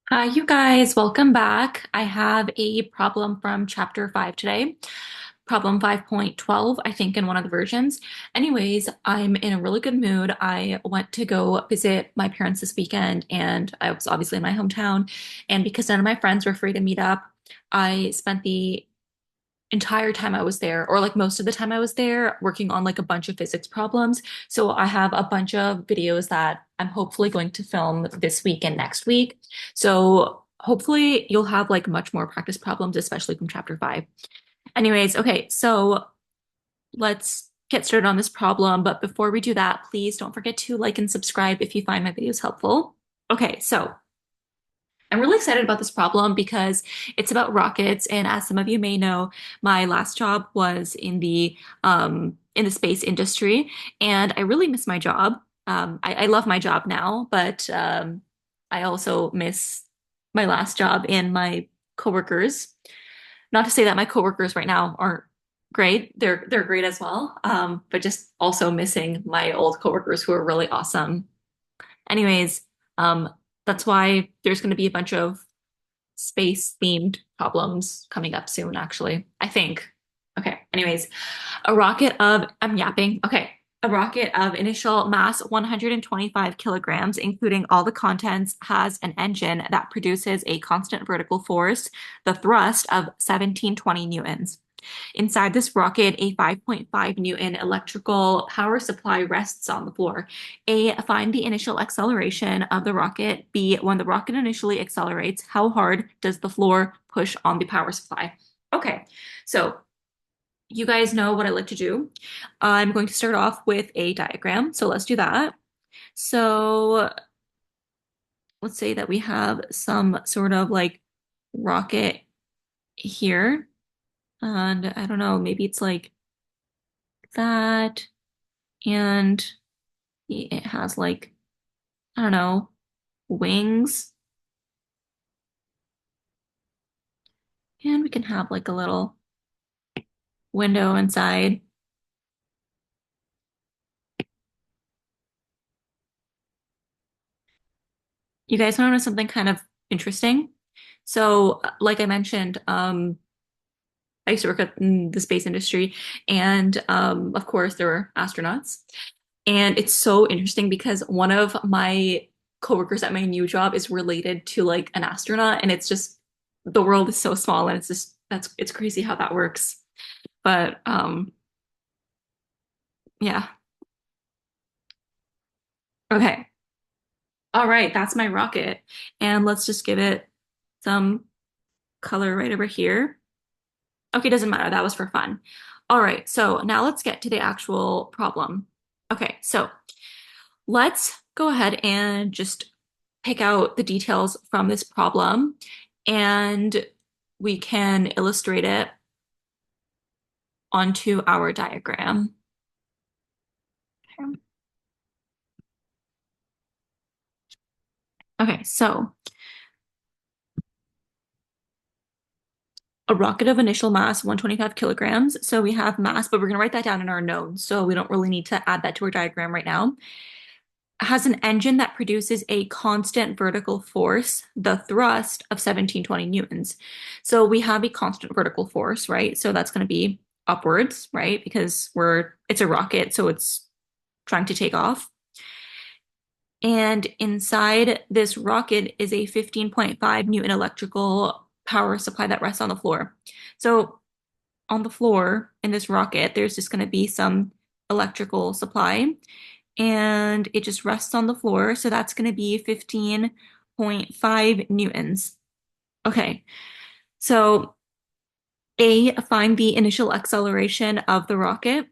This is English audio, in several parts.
Hi, you guys, welcome back. I have a problem from chapter 5 today. Problem 5.12, I think, in one of the versions. Anyways, I'm in a really good mood. I went to go visit my parents this weekend, and I was obviously in my hometown. And because none of my friends were free to meet up, I spent the entire time I was there, or like most of the time I was there, working on like a bunch of physics problems. So I have a bunch of videos that I'm hopefully going to film this week and next week. So hopefully you'll have like much more practice problems, especially from chapter 5. Anyways, okay, so let's get started on this problem. But before we do that, please don't forget to like and subscribe if you find my videos helpful. Okay, so I'm really excited about this problem because it's about rockets, and as some of you may know, my last job was in the space industry, and I really miss my job. I love my job now, but I also miss my last job and my coworkers. Not to say that my coworkers right now aren't great; they're great as well. But just also missing my old coworkers who are really awesome. Anyways, um, that's why there's going to be a bunch of space themed problems coming up soon, actually, I think. Okay, anyways, I'm yapping. Okay, a rocket of initial mass 125 kilograms, including all the contents, has an engine that produces a constant vertical force, the thrust of 1720 newtons. Inside this rocket, a 5.5 Newton electrical power supply rests on the floor. A, find the initial acceleration of the rocket. B, when the rocket initially accelerates, how hard does the floor push on the power supply? Okay, so you guys know what I like to do. I'm going to start off with a diagram. So let's do that. So let's say that we have some sort of like rocket here. And I don't know, maybe it's like that. And it has like, I don't know, wings. And we can have like a little window inside. You guys want to know something kind of interesting? So, like I mentioned, I used to work in the space industry, and of course, there were astronauts. And it's so interesting because one of my coworkers at my new job is related to like an astronaut, and it's just the world is so small, and it's crazy how that works. But yeah. Okay. All right, that's my rocket. And let's just give it some color right over here. Okay, doesn't matter. That was for fun. All right, so now let's get to the actual problem. Okay, so let's go ahead and just pick out the details from this problem, and we can illustrate it onto our diagram. Okay, so a rocket of initial mass, 125 kilograms. So we have mass, but we're going to write that down in our notes. So we don't really need to add that to our diagram right now. Has an engine that produces a constant vertical force, the thrust of 1720 newtons. So we have a constant vertical force, right? So that's going to be upwards, right? Because it's a rocket, so it's trying to take off. And inside this rocket is a 15.5 Newton electrical power supply that rests on the floor. So on the floor in this rocket, there's just going to be some electrical supply, and it just rests on the floor. So that's going to be 15.5 newtons. Okay. So A, find the initial acceleration of the rocket,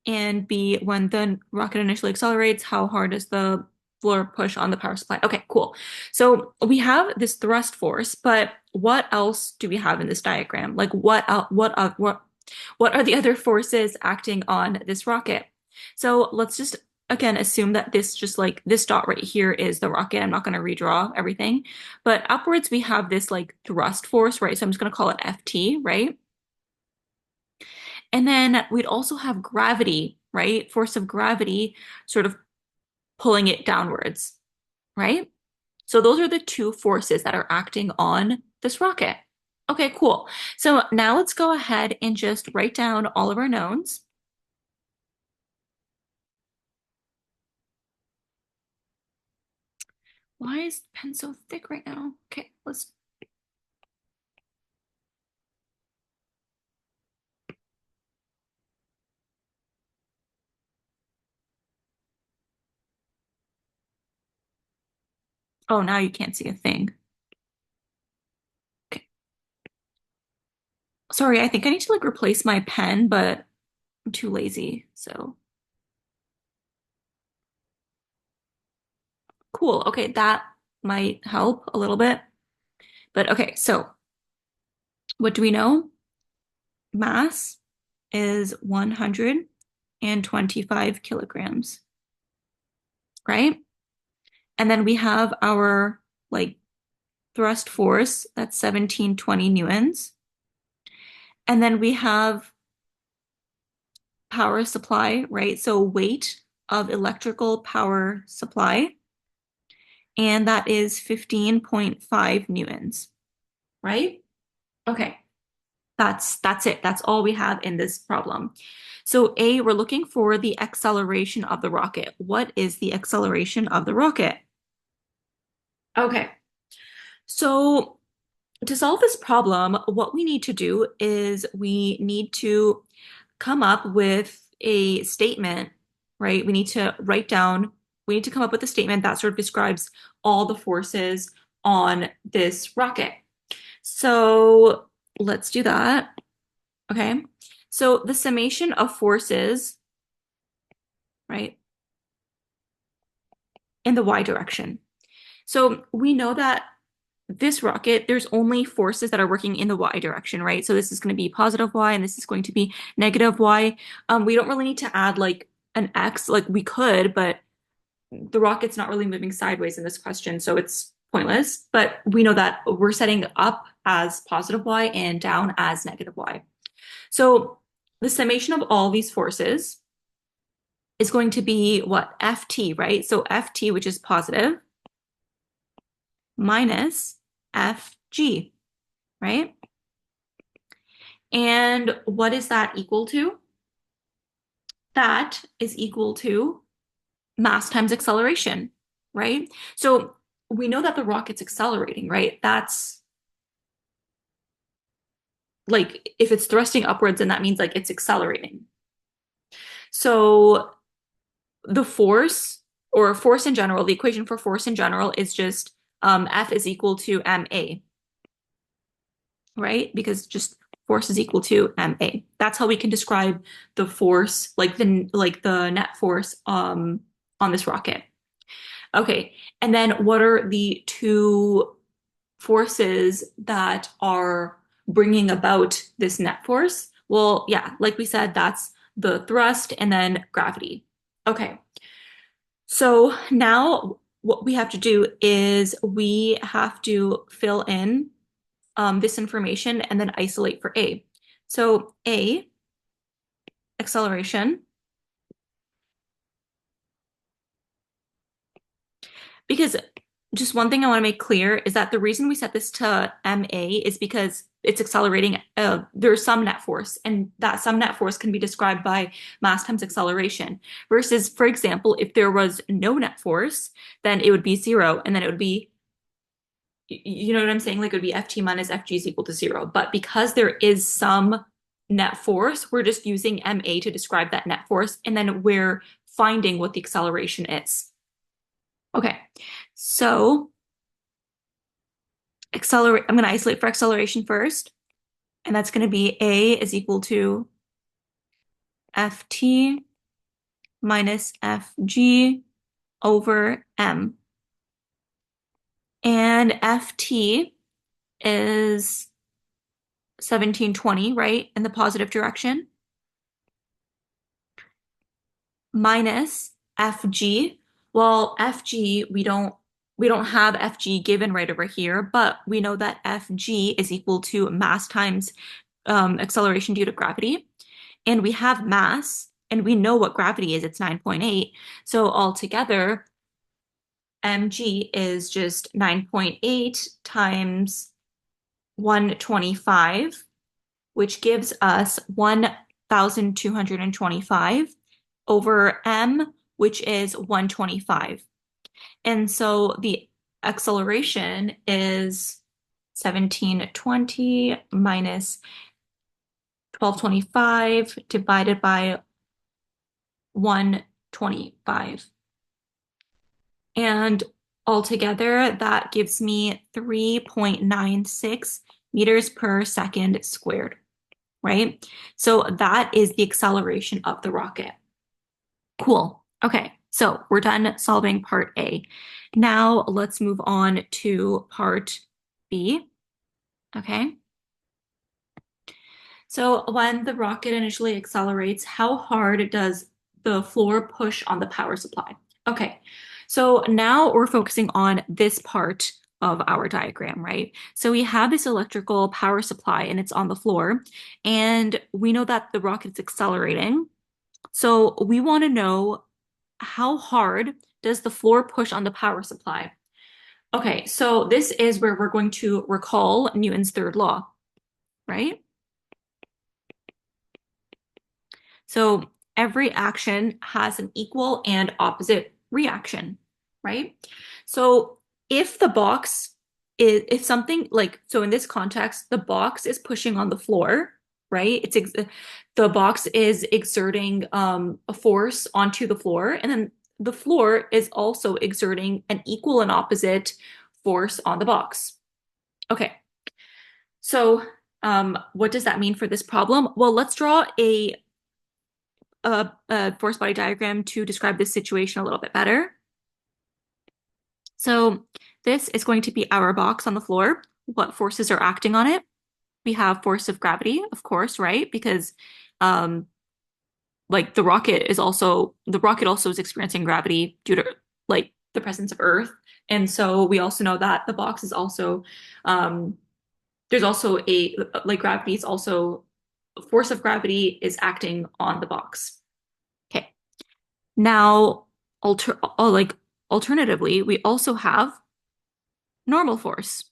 and B, when the rocket initially accelerates, how hard does the floor push on the power supply? Okay, cool. So we have this thrust force, but what else do we have in this diagram? Like what are the other forces acting on this rocket? So let's just again assume that this just like this dot right here is the rocket. I'm not going to redraw everything, but upwards we have this like thrust force, right? So I'm just going to call it FT, right? And then we'd also have gravity, right? Force of gravity sort of pulling it downwards, right? So those are the two forces that are acting on this rocket. Okay, cool. So now let's go ahead and just write down all of our knowns. Why is the pen so thick right now? Okay, let's. Oh, now you can't see a thing. Okay. Sorry, I think I need to like replace my pen, but I'm too lazy. So cool. Okay, that might help a little bit. But okay, so what do we know? Mass is 125 kilograms, right? And then we have our like thrust force, that's 1720 newtons. And then we have power supply, right? So weight of electrical power supply, and that is 15.5 newtons, right? Okay, that's it. That's all we have in this problem. So A, we're looking for the acceleration of the rocket. What is the acceleration of the rocket? Okay, so to solve this problem, what we need to do is we need to come up with a statement, right? We need to come up with a statement that sort of describes all the forces on this rocket. So let's do that. Okay. So the summation of forces, right, in the y direction. So we know that this rocket, there's only forces that are working in the y direction, right? So this is going to be positive y and this is going to be negative y. We don't really need to add like an x, like we could, but the rocket's not really moving sideways in this question, so it's pointless. But we know that we're setting up as positive y and down as negative y. So the summation of all these forces is going to be what? Ft, right? So Ft, which is positive, minus Fg, right? And what is that equal to? That is equal to mass times acceleration, right? So we know that the rocket's accelerating, right? That's like if it's thrusting upwards, then that means like it's accelerating. So the force or force in general, the equation for force in general is just F is equal to ma, right? Because just force is equal to ma. That's how we can describe the force, like the net force on this rocket. Okay, and then what are the two forces that are bringing about this net force? Well, yeah, like we said, that's the thrust and then gravity. Okay, so now what we have to do is we have to fill in this information and then isolate for A. So A, acceleration, because just one thing I want to make clear is that the reason we set this to ma is because it's accelerating. There's some net force, and that some net force can be described by mass times acceleration. Versus, for example, if there was no net force, then it would be zero, and then it would be, you know what I'm saying? Like it would be ft minus fg is equal to zero. But because there is some net force, we're just using ma to describe that net force, and then we're finding what the acceleration is. Okay, so accelerate, I'm going to isolate for acceleration first, and that's going to be A is equal to Ft minus Fg over m. And Ft is 1720, right, in the positive direction, minus Fg. Well, Fg, we don't have Fg given right over here, but we know that Fg is equal to mass times acceleration due to gravity. And we have mass, and we know what gravity is, it's 9.8. So altogether, mg is just 9.8 times 125, which gives us 1,225 over m, which is 125. And so the acceleration is 1720 minus 1225 divided by 125. And altogether, that gives me 3.96 meters per second squared, right? So that is the acceleration of the rocket. Cool. Okay, so we're done solving part A. Now let's move on to part B. Okay. So when the rocket initially accelerates, how hard does the floor push on the power supply? Okay, so now we're focusing on this part of our diagram, right? So we have this electrical power supply and it's on the floor, and we know that the rocket's accelerating. So we want to know how hard does the floor push on the power supply? Okay, so this is where we're going to recall Newton's third law, right? So every action has an equal and opposite reaction, right? So if the box is, if something like, so in this context, the box is pushing on the floor, right? The box is exerting a force onto the floor, and then the floor is also exerting an equal and opposite force on the box. Okay, so what does that mean for this problem? Well, let's draw a force body diagram to describe this situation a little bit better. So this is going to be our box on the floor. What forces are acting on it? We have force of gravity, of course, right? Because um, like the rocket also is experiencing gravity due to like the presence of Earth. And so we also know that the box is also there's also a like gravity is also force of gravity is acting on the box. Okay. Now, alternatively, we also have normal force,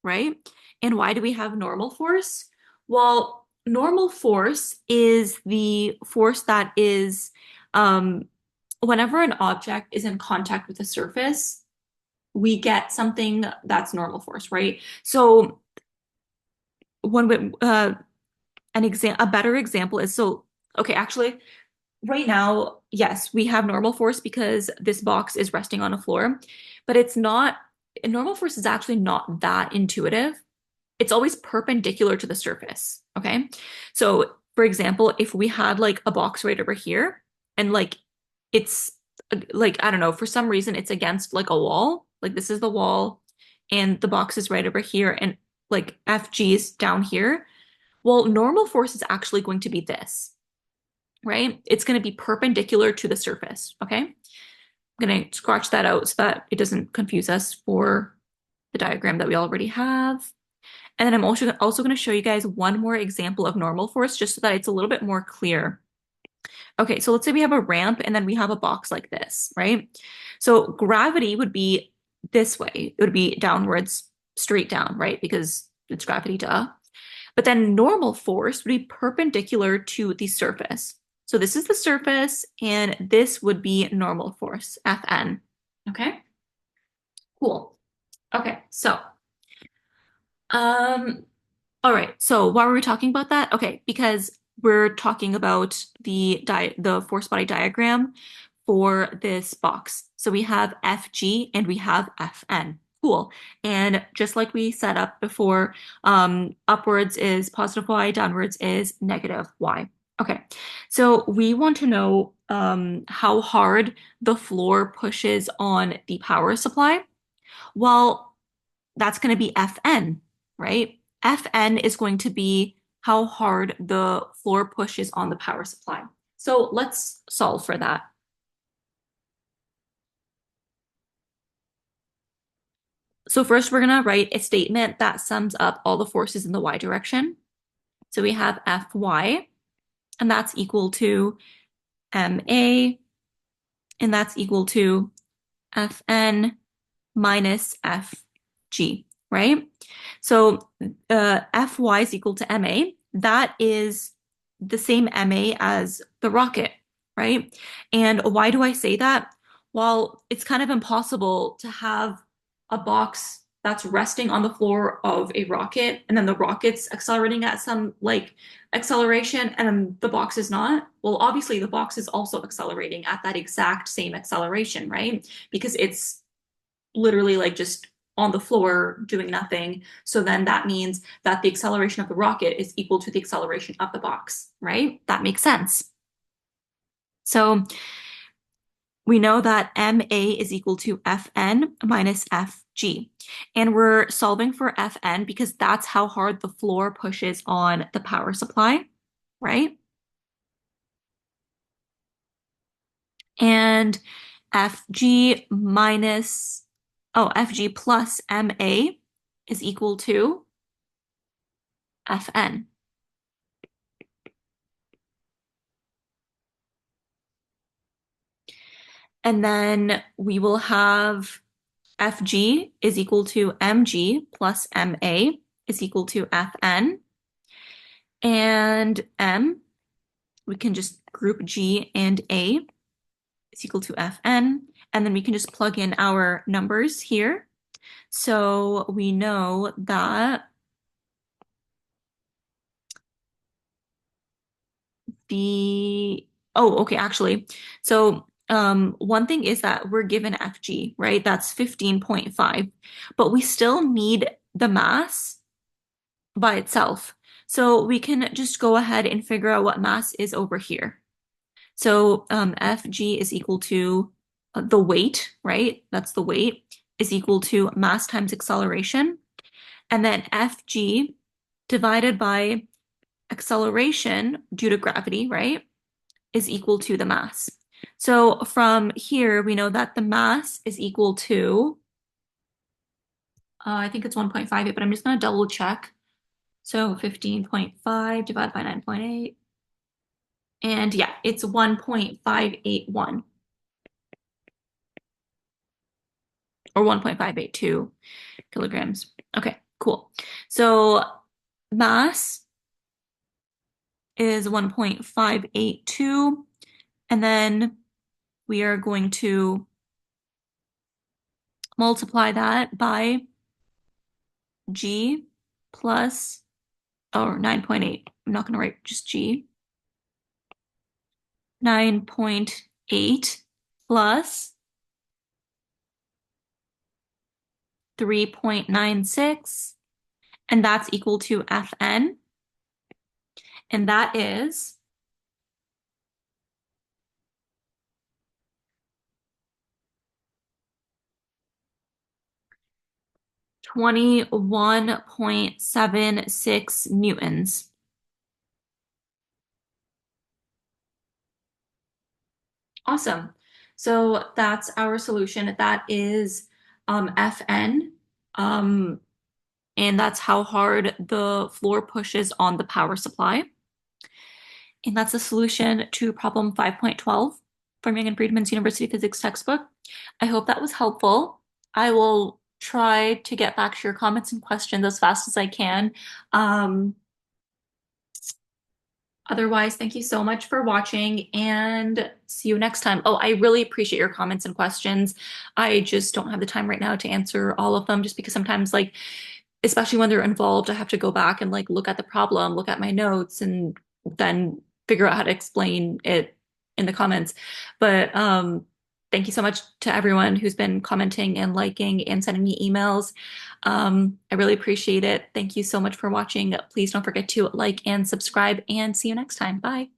right? And why do we have normal force? Well, normal force is the force that is whenever an object is in contact with a surface, we get something that's normal force, right? So when we, a better example is okay, actually, right now, yes, we have normal force because this box is resting on a floor, but it's not, normal force is actually not that intuitive. It's always perpendicular to the surface, okay? So, for example, if we had like a box right over here and like it's like, I don't know, for some reason it's against like a wall, like this is the wall and the box is right over here and like FG is down here. Well, normal force is actually going to be this, right? It's going to be perpendicular to the surface, okay? I'm going to scratch that out so that it doesn't confuse us for the diagram that we already have. And then I'm also going to show you guys one more example of normal force just so that it's a little bit more clear. Okay, so let's say we have a ramp and then we have a box like this, right? So gravity would be this way. It would be downwards, straight down, right? Because it's gravity, duh. But then normal force would be perpendicular to the surface. So this is the surface, and this would be normal force, Fn. Okay, cool. Okay, so, um, all right. So why were we talking about that? Okay, because we're talking about the force body diagram for this box. So we have Fg and we have Fn. Cool. And just like we set up before, upwards is positive y, downwards is negative y. Okay, so we want to know how hard the floor pushes on the power supply. Well, that's going to be Fn, right? Fn is going to be how hard the floor pushes on the power supply. So let's solve for that. So first we're going to write a statement that sums up all the forces in the y direction. So we have Fy, and that's equal to Ma, and that's equal to Fn minus Fg, right? So Fy is equal to ma. That is the same ma as the rocket, right? And why do I say that? Well, it's kind of impossible to have a box that's resting on the floor of a rocket and then the rocket's accelerating at some like acceleration and then the box is not. Well, obviously the box is also accelerating at that exact same acceleration, right? Because it's literally like just on the floor doing nothing. So then that means that the acceleration of the rocket is equal to the acceleration of the box, right? That makes sense. So we know that ma is equal to Fn minus Fg. And we're solving for Fn because that's how hard the floor pushes on the power supply, right? And Fg minus, oh, Fg plus ma is equal to Fn. And then we will have Fg is equal to mg plus ma is equal to Fn. And m, we can just group g and a is equal to Fn. And then we can just plug in our numbers here. So we know that actually. So one thing is that we're given Fg, right? That's 15.5, but we still need the mass by itself. So we can just go ahead and figure out what mass is over here. So Fg is equal to the weight, right? That's the weight, is equal to mass times acceleration. And then Fg divided by acceleration due to gravity, right, is equal to the mass. So from here, we know that the mass is equal to, I think it's 1.58, but I'm just going to double check. So 15.5 divided by 9.8. And yeah, it's 1.581 or 1.582 kilograms. Okay, cool. So mass is 1.582. And then we are going to multiply that by G plus, or 9.8. I'm not going to write just G. 9.8 plus 3.96, and that's equal to Fn. And that is 21.76 newtons. Awesome. So that's our solution. That is Fn. And that's how hard the floor pushes on the power supply. And that's the solution to problem 5.12 from Young and Freedman's University Physics textbook. I hope that was helpful. I will try to get back to your comments and questions as fast as I can. Otherwise, thank you so much for watching and see you next time. Oh, I really appreciate your comments and questions. I just don't have the time right now to answer all of them just because sometimes like, especially when they're involved, I have to go back and like look at the problem, look at my notes, and then figure out how to explain it in the comments. But thank you so much to everyone who's been commenting and liking and sending me emails. I really appreciate it. Thank you so much for watching. Please don't forget to like and subscribe, and see you next time. Bye.